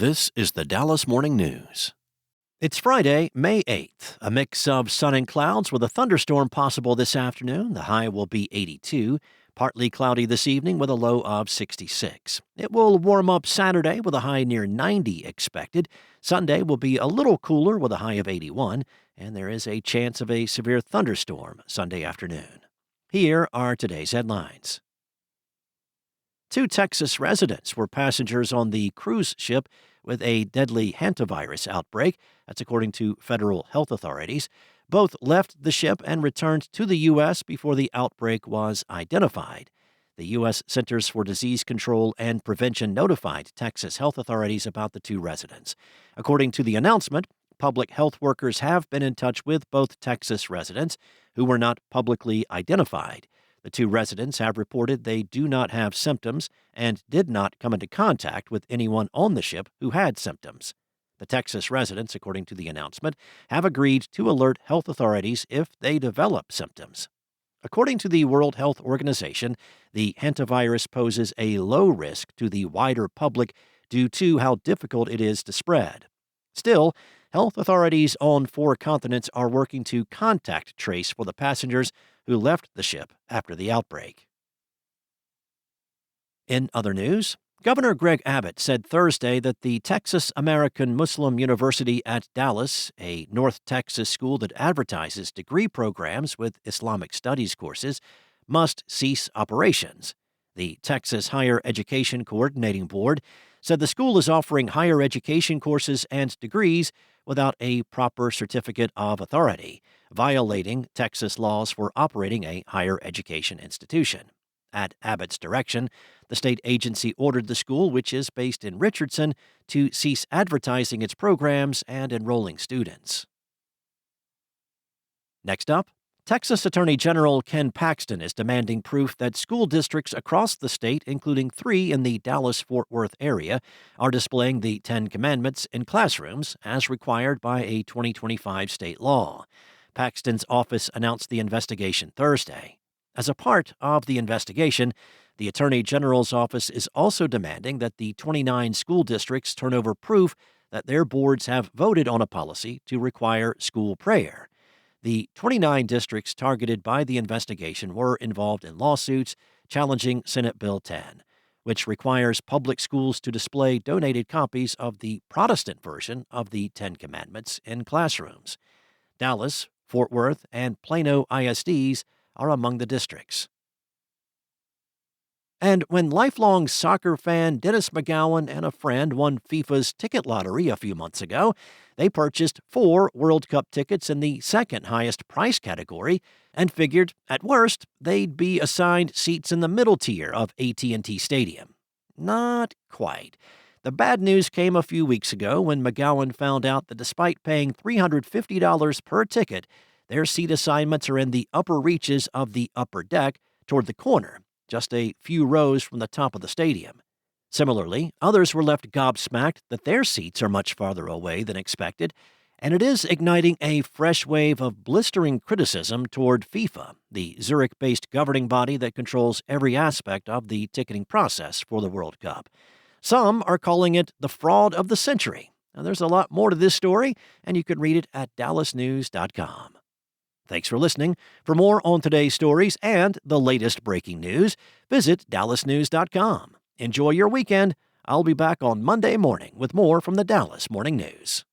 This is the Dallas Morning News. It's Friday, May 8th. A mix of sun and clouds with a thunderstorm possible this afternoon. The high will be 82. Partly cloudy this evening with a low of 66. It will warm up Saturday with a high near 90 expected. Sunday will be a little cooler with a high of 81. And there is a chance of a severe thunderstorm Sunday afternoon. Here are today's headlines. 2 Texas residents were passengers on the cruise ship with a deadly hantavirus outbreak. That's according to federal health authorities. Both left the ship and returned to the U.S. before the outbreak was identified. The U.S. Centers for Disease Control and Prevention notified Texas health authorities about the 2 residents. According to the announcement, public health workers have been in touch with both Texas residents who were not publicly identified. The 2 residents have reported they do not have symptoms and did not come into contact with anyone on the ship who had symptoms. The Texas residents, according to the announcement, have agreed to alert health authorities if they develop symptoms. According to the World Health Organization, the hantavirus poses a low risk to the wider public due to how difficult it is to spread. Still, health authorities on 4 continents are working to contact trace for the passengers who left the ship after the outbreak. In other news, Governor Greg Abbott said Thursday that the Texas American Muslim University at Dallas, a North Texas school that advertises degree programs with Islamic studies courses, must cease operations. The Texas Higher Education Coordinating Board said the school is offering higher education courses and degrees without a proper certificate of authority, violating Texas laws for operating a higher education institution. At Abbott's direction, the state agency ordered the school, which is based in Richardson, to cease advertising its programs and enrolling students. Next up, Texas Attorney General Ken Paxton is demanding proof that school districts across the state, including 3 in the Dallas-Fort Worth area, are displaying the 10 Commandments in classrooms as required by a 2025 state law. Paxton's office announced the investigation Thursday. As a part of the investigation, the Attorney General's office is also demanding that the 29 school districts turn over proof that their boards have voted on a policy to require school prayer. The 29 districts targeted by the investigation were involved in lawsuits challenging Senate Bill 10, which requires public schools to display donated copies of the Protestant version of the 10 Commandments in classrooms. Dallas, Fort Worth, and Plano ISDs are among the districts. And when lifelong soccer fan Dennis McGowan and a friend won FIFA's ticket lottery a few months ago, they purchased 4 World Cup tickets in the second highest price category and figured, at worst, they'd be assigned seats in the middle tier of AT&T Stadium. Not quite. The bad news came a few weeks ago when McGowan found out that despite paying $350 per ticket, their seat assignments are in the upper reaches of the upper deck toward the corner, just a few rows from the top of the stadium. Similarly, others were left gobsmacked that their seats are much farther away than expected, and it is igniting a fresh wave of blistering criticism toward FIFA, the Zurich-based governing body that controls every aspect of the ticketing process for the World Cup. Some are calling it the fraud of the century. Now, there's a lot more to this story, and you can read it at dallasnews.com. Thanks for listening. For more on today's stories and the latest breaking news, visit dallasnews.com. Enjoy your weekend. I'll be back on Monday morning with more from the Dallas Morning News.